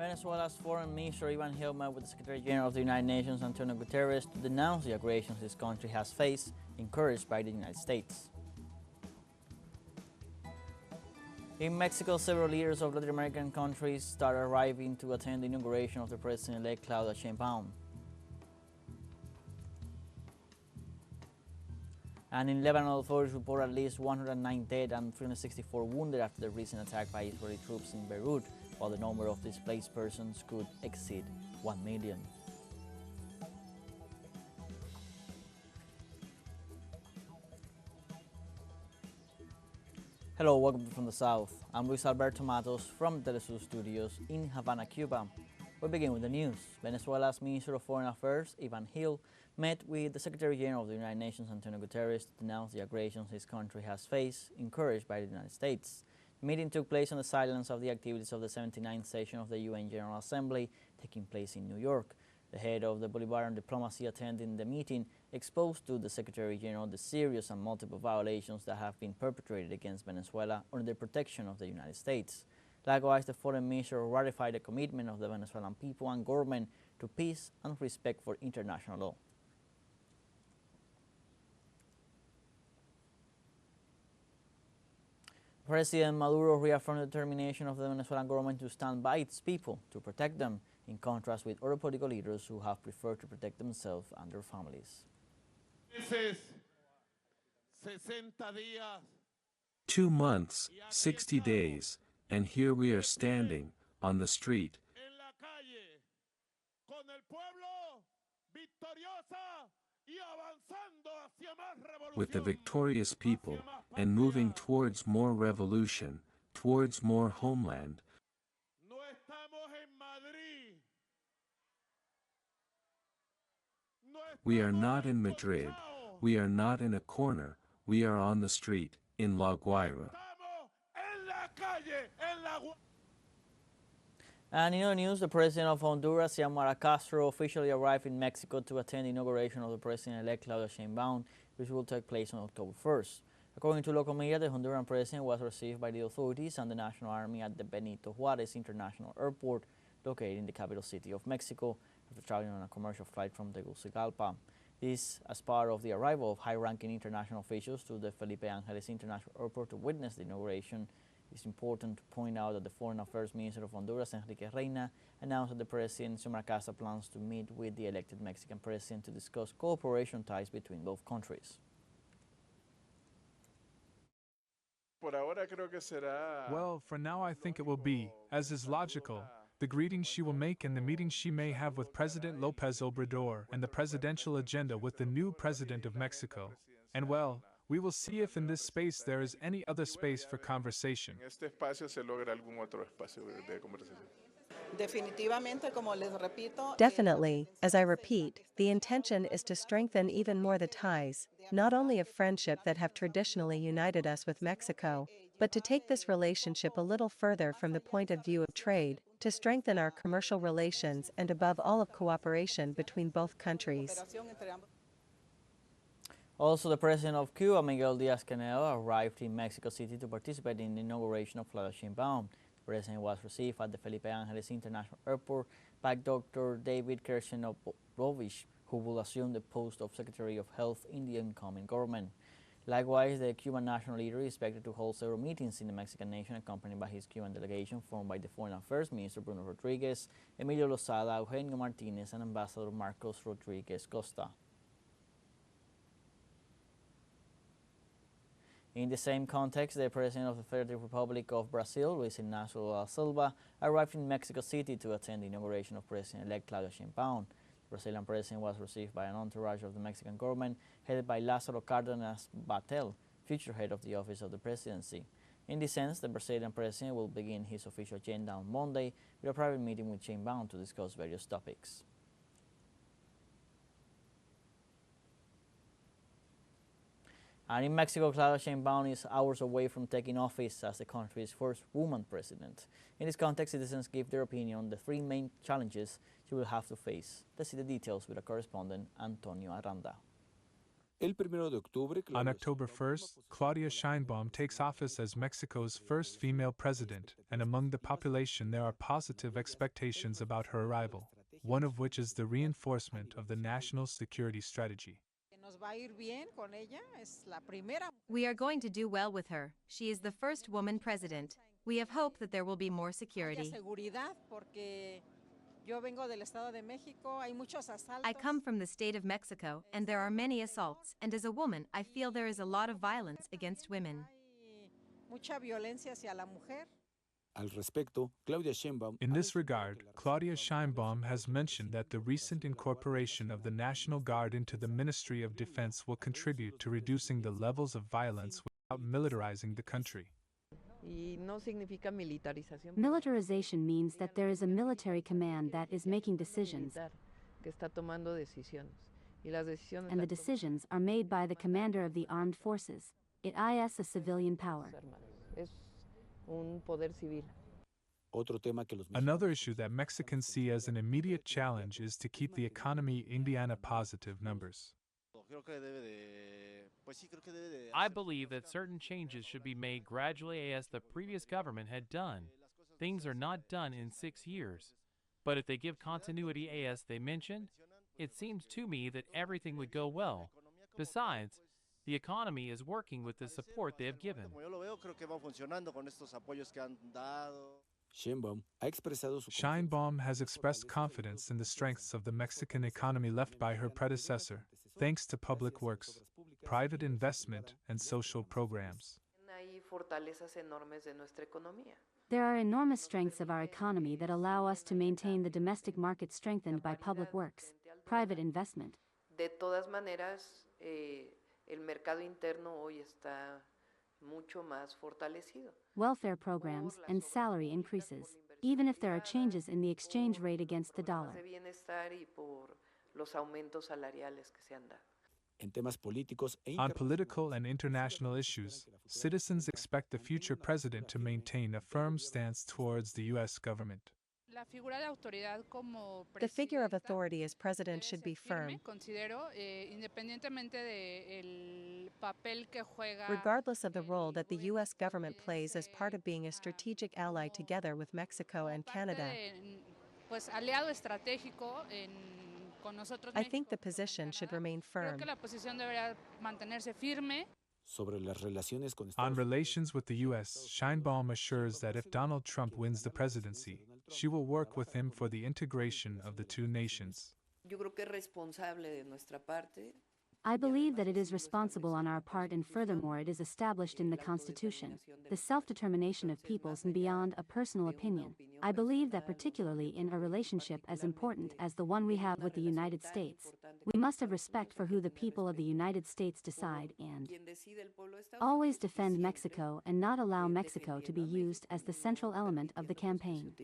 Venezuela's Foreign Minister Ivan Gil met with the Secretary General of the United Nations, Antonio Guterres, to denounce the aggressions his country has faced, encouraged by the United States. In Mexico, several leaders of Latin American countries started arriving to attend the inauguration of the President-elect Claudia Sheimbaum. And in Lebanon, authorities report at least 109 dead and 364 wounded after the recent attack by Israeli troops in Beirut, while the number of displaced persons could exceed 1 million. Hello, welcome from the South. I'm Luis Alberto Matos from the teleSUR studios in Havana, Cuba. We begin with the news. Venezuela's Minister of Foreign Affairs, Ivan Gil, met with the Secretary General of the United Nations, Antonio Guterres, to denounce the aggressions his country has faced, encouraged by the United States. The meeting took place on the sidelines of the activities of the 79th session of the UN General Assembly, taking place in New York. The head of the Bolivarian diplomacy attending the meeting exposed to the Secretary General the serious and multiple violations that have been perpetrated against Venezuela under the protection of the United States. Likewise, the foreign minister ratified the commitment of the Venezuelan people and government to peace and respect for international law. President Maduro reaffirmed the determination of the Venezuelan government to stand by its people to protect them, in contrast with other political leaders who have preferred to protect themselves and their families. 2 months, 60 days, and here we are standing on the street with the victorious people and moving towards more revolution, towards more homeland. We are not in Madrid, we are not in a corner, we are on the street, in La Guaira. And in other news, the President of Honduras, Xiomara Castro, officially arrived in Mexico to attend the inauguration of the President-elect Claudia Sheimbaum, which will take place on October 1st. According to local media, the Honduran President was received by the authorities and the National Army at the Benito Juarez International Airport, located in the capital city of Mexico, after traveling on a commercial flight from Tegucigalpa. This as part of the arrival of high-ranking international officials to the Felipe Angeles International Airport to witness the inauguration. It's important to point out that the Foreign Affairs Minister of Honduras, Enrique Reina, announced that the President Xiomara Castro plans to meet with the elected Mexican President to discuss cooperation ties between both countries. Well, for now I think it will be, as is logical, the greetings she will make and the meetings she may have with President López Obrador and the presidential agenda with the new President of Mexico. And well, we will see if in this space there is any other space for conversation. Definitely, as I repeat, the intention is to strengthen even more the ties, not only of friendship that have traditionally united us with Mexico, but to take this relationship a little further from the point of view of trade, to strengthen our commercial relations and above all of cooperation between both countries. Also, the President of Cuba, Miguel Díaz-Canel, arrived in Mexico City to participate in the inauguration of Claudia Sheimbaum. The President was received at the Felipe Angeles International Airport by Dr. David Kershenobovich, who will assume the post of Secretary of Health in the incoming government. Likewise, the Cuban national leader is expected to hold several meetings in the Mexican nation, accompanied by his Cuban delegation formed by the Foreign Affairs Minister Bruno Rodriguez, Emilio Lozada, Eugenio Martinez, and Ambassador Marcos Rodriguez Costa. In the same context, the President of the Federal Republic of Brazil, Luis Inácio Lula da Silva, arrived in Mexico City to attend the inauguration of President-elect Claudia Sheimbaum. The Brazilian President was received by an entourage of the Mexican government, headed by Lázaro Cárdenas Batel, future head of the Office of the Presidency. In this sense, the Brazilian President will begin his official agenda on Monday with a private meeting with Sheimbaum to discuss various topics. And in Mexico, Claudia Sheimbaum is hours away from taking office as the country's first woman president. In this context, citizens give their opinion on the three main challenges she will have to face. Let's see the details with our correspondent, Antonio Aranda. On October 1st, Claudia Sheimbaum takes office as Mexico's first female president, and among the population there are positive expectations about her arrival, one of which is the reinforcement of the national security strategy. We are going to do well with her. She is the first woman president. We have hope that there will be more security. I come from the state of Mexico, and there are many assaults, and as a woman, I feel there is a lot of violence against women. In this regard, Claudia Sheimbaum has mentioned that the recent incorporation of the National Guard into the Ministry of Defense will contribute to reducing the levels of violence without militarizing the country. Militarization means that there is a military command that is making decisions, and the decisions are made by the commander of the armed forces. It is a civilian power. Another issue that Mexicans see as an immediate challenge is to keep the economy Indiana positive numbers. I believe that certain changes should be made gradually as the previous government had done. Things are not done in 6 years. But if they give continuity as they mentioned, it seems to me that everything would go well. Besides, the economy is working with the support they have given. Sheimbaum has expressed confidence in the strengths of the Mexican economy left by her predecessor, thanks to public works, private investment, and social programs. There are enormous strengths of our economy that allow us to maintain the domestic market strengthened by public works, private investment. Welfare programs and salary increases, even if there are changes in the exchange rate against the dollar. On political and international issues, citizens expect the future president to maintain a firm stance towards the U.S. government. The figure of authority as president should be firm, regardless of the role that the U.S. government plays as part of being a strategic ally together with Mexico and Canada. I think the position should remain firm. On relations with the U.S., Sheimbaum assures that if Donald Trump wins the presidency, she will work with him for the integration of the two nations. I believe that it is responsible on our part, and furthermore it is established in the Constitution, the self-determination of peoples and beyond a personal opinion. I believe that particularly in a relationship as important as the one we have with the United States, we must have respect for who the people of the United States decide and always defend Mexico and not allow Mexico to be used as the central element of the campaign.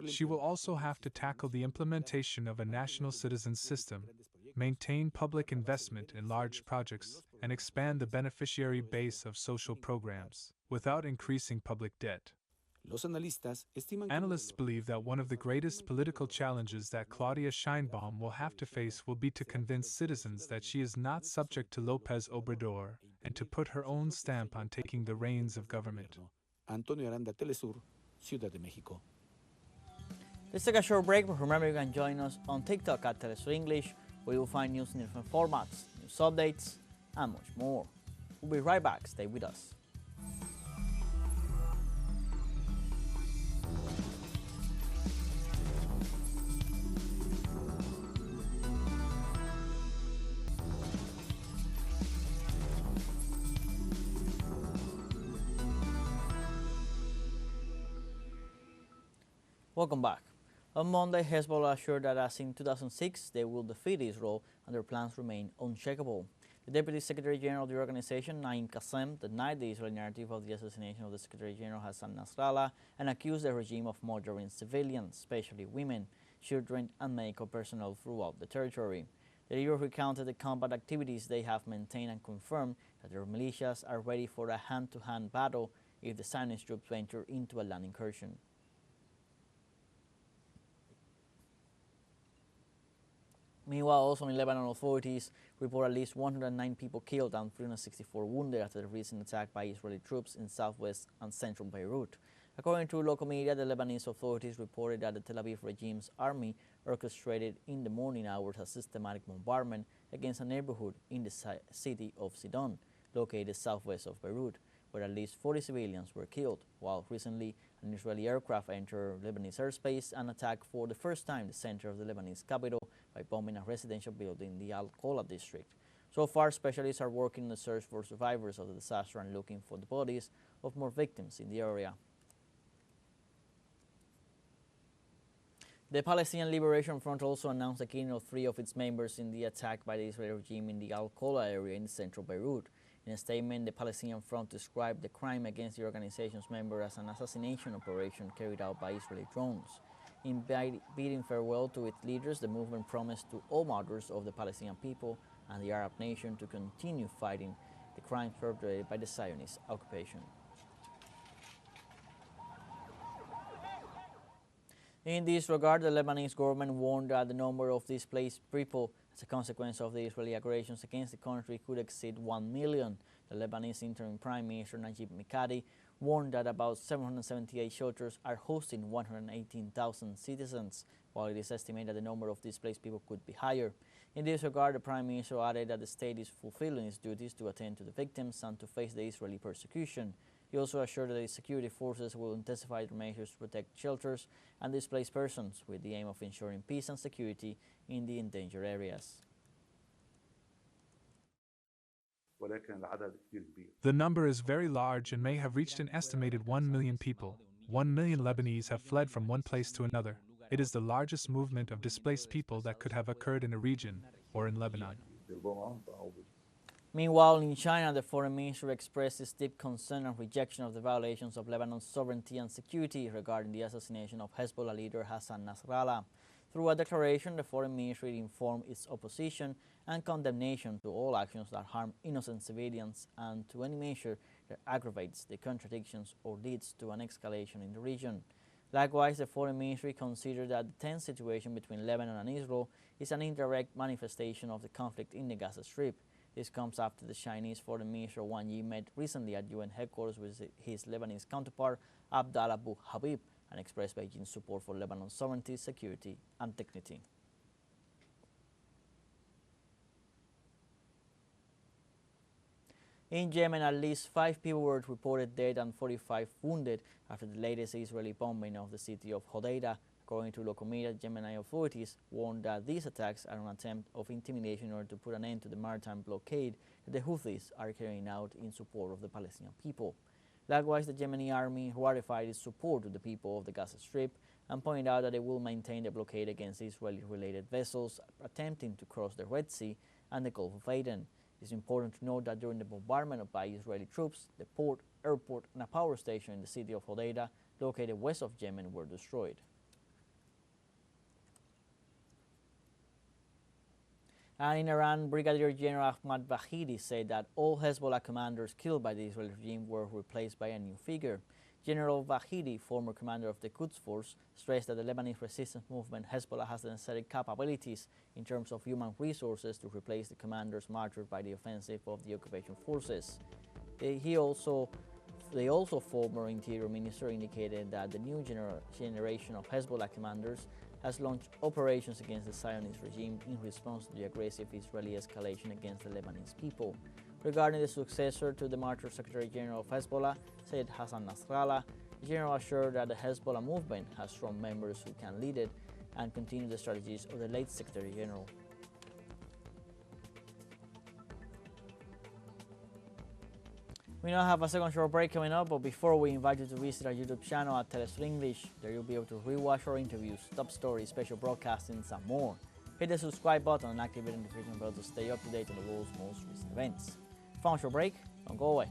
She will also have to tackle the implementation of a national citizen system, maintain public investment in large projects, and expand the beneficiary base of social programs, without increasing public debt. Analysts believe that one of the greatest political challenges that Claudia Sheimbaum will have to face will be to convince citizens that she is not subject to López Obrador, and to put her own stamp on taking the reins of government. teleSUR, Ciudad de México. Let's take a short break, but remember you can join us on TikTok at teleSUR English, where you'll find news in different formats, news updates, and much more. We'll be right back. Stay with us. Welcome back. On Monday, Hezbollah assured that as in 2006, they will defeat Israel and their plans remain unshakable. The Deputy Secretary General of the organization, Naim Qassem, denied the Israeli narrative of the assassination of the Secretary General Hassan Nasrallah and accused the regime of murdering civilians, especially women, children, and medical personnel throughout the territory. The leader recounted the combat activities they have maintained and confirmed that their militias are ready for a hand-to-hand battle if the Zionist troops venture into a land incursion. Meanwhile, also in Lebanon, authorities report at least 109 people killed and 364 wounded after the recent attack by Israeli troops in southwest and central Beirut. According to local media, the Lebanese authorities reported that the Tel Aviv regime's army orchestrated in the morning hours a systematic bombardment against a neighborhood in the city of Sidon, located southwest of Beirut, where at least 40 civilians were killed, while recently an Israeli aircraft entered Lebanese airspace and attacked for the first time the center of the Lebanese capital by bombing a residential building in the Al-Qola district. So far, specialists are working in the search for survivors of the disaster and looking for the bodies of more victims in the area. The Palestinian Liberation Front also announced the killing of 3 of its members in the attack by the Israeli regime in the Al-Qola area in central Beirut. In a statement, the Palestinian Front described the crime against the organization's members as an assassination operation carried out by Israeli drones. In bidding farewell to its leaders, the movement promised to all martyrs of the Palestinian people and the Arab nation to continue fighting the crimes perpetrated by the Zionist occupation. In this regard, the Lebanese government warned that the number of displaced people as a consequence of the Israeli aggressions against the country could exceed 1 million. The Lebanese interim Prime Minister Najib Mikati warned that about 778 shelters are hosting 118,000 citizens, while it is estimated that the number of displaced people could be higher. In this regard, the Prime Minister added that the state is fulfilling its duties to attend to the victims and to face the Israeli persecution. He also assured that the security forces will intensify their measures to protect shelters and displaced persons with the aim of ensuring peace and security in the endangered areas. The number is very large and may have reached an estimated 1 million people. 1 million Lebanese have fled from one place to another. It is the largest movement of displaced people that could have occurred in a region or in Lebanon. Meanwhile, in China, the foreign ministry expressed its deep concern and rejection of the violations of Lebanon's sovereignty and security regarding the assassination of Hezbollah leader Hassan Nasrallah. Through a declaration, the foreign ministry informed its opposition and condemnation to all actions that harm innocent civilians and to any measure that aggravates the contradictions or leads to an escalation in the region. Likewise, the foreign ministry considered that the tense situation between Lebanon and Israel is an indirect manifestation of the conflict in the Gaza Strip. This comes after the Chinese Foreign Minister Wang Yi met recently at UN headquarters with his Lebanese counterpart Abdallah Abu Habib and expressed Beijing's support for Lebanon's sovereignty, security, and dignity. In Yemen, at least 5 people were reported dead and 45 wounded after the latest Israeli bombing of the city of Hodeidah. According to local media, Yemeni authorities warned that these attacks are an attempt of intimidation in order to put an end to the maritime blockade that the Houthis are carrying out in support of the Palestinian people. Likewise, the Yemeni army ratified its support to the people of the Gaza Strip and pointed out that it will maintain the blockade against Israeli-related vessels attempting to cross the Red Sea and the Gulf of Aden. It is important to note that during the bombardment by Israeli troops, the port, airport, and a power station in the city of Hodeidah, located west of Yemen, were destroyed. And in Iran, Brigadier General Ahmad Vahidi said that all Hezbollah commanders killed by the Israeli regime were replaced by a new figure. General Vahidi, former commander of the Quds Force, stressed that the Lebanese resistance movement Hezbollah has the necessary capabilities in terms of human resources to replace the commanders martyred by the offensive of the occupation forces. The also former Interior Minister indicated that the new generation of Hezbollah commanders has launched operations against the Zionist regime in response to the aggressive Israeli escalation against the Lebanese people. Regarding the successor to the martyred Secretary General of Hezbollah, Sayyid Hassan Nasrallah, the general assured that the Hezbollah movement has strong members who can lead it and continue the strategies of the late Secretary General. We now have a second short break coming up, but before we invite you to visit our YouTube channel at teleSUR English, there you'll be able to rewatch our interviews, top stories, special broadcastings, and more. Hit the subscribe button and activate the notification bell to stay up to date on the world's most recent events. Found short break, don't go away.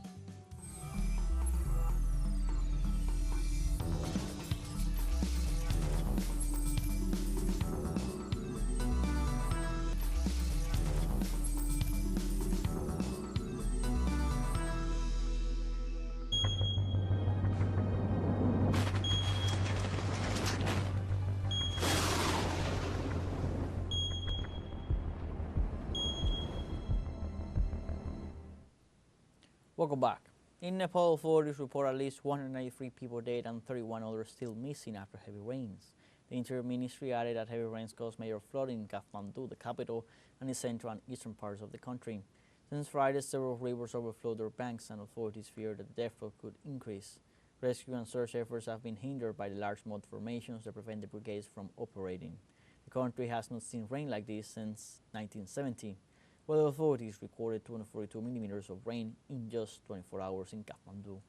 Welcome back. In Nepal, authorities report at least 193 people dead and 31 others still missing after heavy rains. The Interior Ministry added that heavy rains caused major flooding in Kathmandu, the capital, and the central and eastern parts of the country. Since Friday, several rivers overflowed their banks, and authorities fear that the death toll could increase. Rescue and search efforts have been hindered by the large mud formations that prevent the brigades from operating. The country has not seen rain like this since 1970. Weather authorities recorded 242 millimeters of rain in just 24 hours in Kathmandu.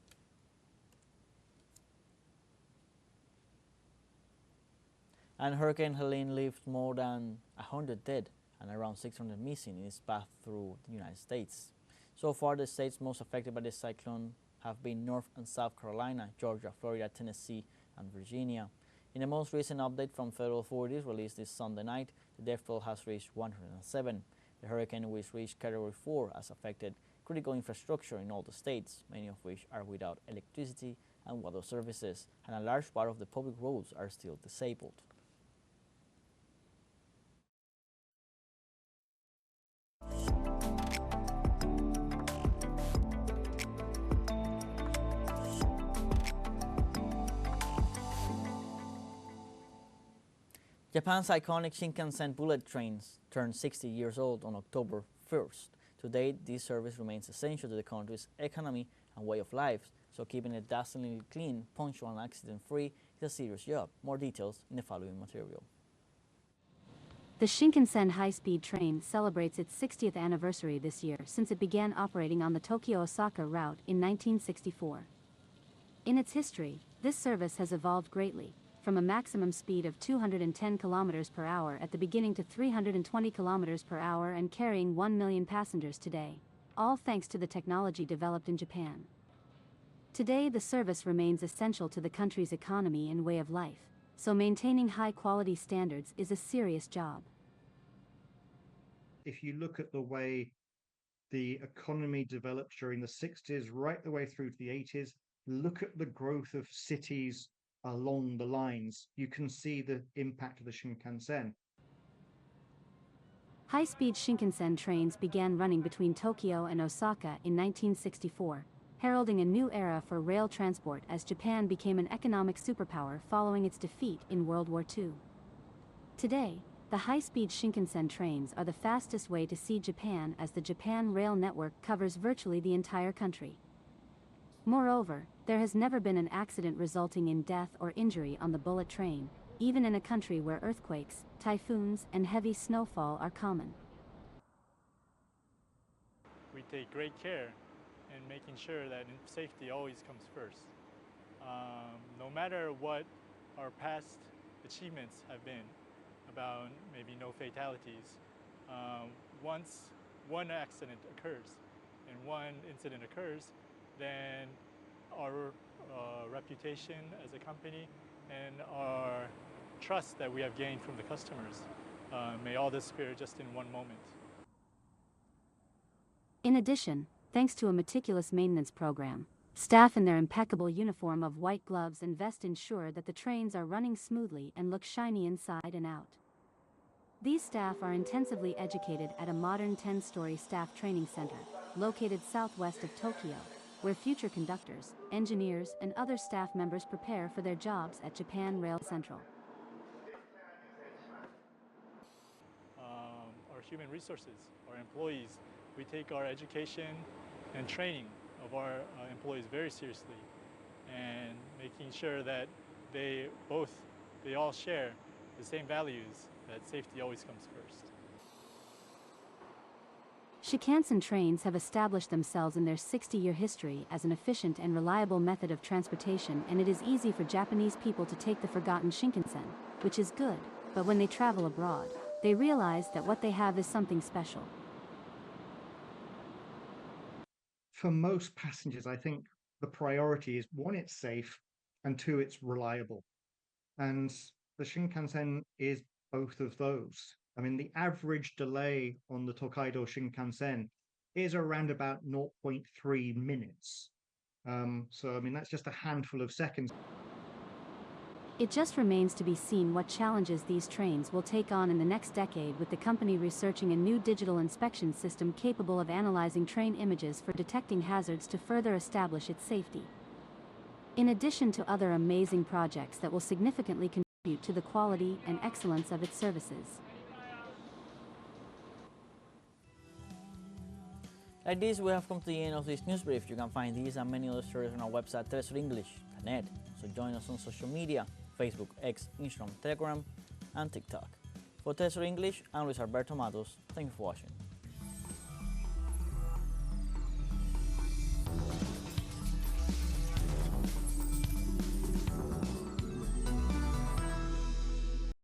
And Hurricane Helene left more than 100 dead and around 600 missing in its path through the United States. So far, the states most affected by the cyclone have been North and South Carolina, Georgia, Florida, Tennessee, and Virginia. In the most recent update from federal authorities released this Sunday night, the death toll has reached 107. The hurricane, which reached Category 4, has affected critical infrastructure in all the states, many of which are without electricity and water services, and a large part of the public roads are still disabled. Japan's iconic Shinkansen bullet trains turned 60 years old on October 1st. To date, this service remains essential to the country's economy and way of life, so keeping it dazzlingly clean, punctual, and accident-free is a serious job. More details in the following material. The Shinkansen high-speed train celebrates its 60th anniversary this year since it began operating on the Tokyo-Osaka route in 1964. In its history, this service has evolved greatly, from a maximum speed of 210 km per hour at the beginning to 320 km per hour and carrying 1 million passengers today, all thanks to the technology developed in Japan. Today, the service remains essential to the country's economy and way of life, so maintaining high-quality standards is a serious job. If you look at the way the economy developed during the 60s, right the way through to the 80s, look at the growth of cities along the lines, you can see the impact of the Shinkansen. High-speed Shinkansen trains began running between Tokyo and Osaka in 1964, heralding a new era for rail transport as Japan became an economic superpower following its defeat in World War II. Today, the high-speed Shinkansen trains are the fastest way to see Japan, as the Japan Rail Network covers virtually the entire country. Moreover, there has never been an accident resulting in death or injury on the bullet train, even in a country where earthquakes, typhoons, and heavy snowfall are common. We take great care in making sure that safety always comes first. No matter what our past achievements have been about maybe no fatalities, once one accident occurs and one incident occurs, then our reputation as a company and our trust that we have gained from the customers may all disappear just in one moment. In addition, thanks to a meticulous maintenance program, staff in their impeccable uniform of white gloves and vest ensure that the trains are running smoothly and look shiny inside and out. These staff are intensively educated at a modern 10-story staff training center, located southwest of Tokyo, where future conductors, engineers, and other staff members prepare for their jobs at Japan Rail Central. Our human resources, our employees, we take our education and training of our employees very seriously, and making sure that they all share the same values, that safety always comes first. Shinkansen trains have established themselves in their 60-year history as an efficient and reliable method of transportation, and it is easy for Japanese people to take the forgotten Shinkansen, which is good, but when they travel abroad, they realize that what they have is something special. For most passengers, I think the priority is, one, it's safe, and two, it's reliable. And the Shinkansen is both of those. I mean, the average delay on the Tokaido Shinkansen is around about 0.3 minutes. So, I mean, that's just a handful of seconds. It just remains to be seen what challenges these trains will take on in the next decade, with the company researching a new digital inspection system capable of analyzing train images for detecting hazards to further establish its safety. In addition to other amazing projects that will significantly contribute to the quality and excellence of its services. Like this, we have come to the end of this news brief. You can find these and many other stories on our website, telesurenglish.net. So join us on social media, Facebook, X, Instagram, Telegram, and TikTok. For teleSUR English, I'm Luis Alberto Matos. Thank you for watching.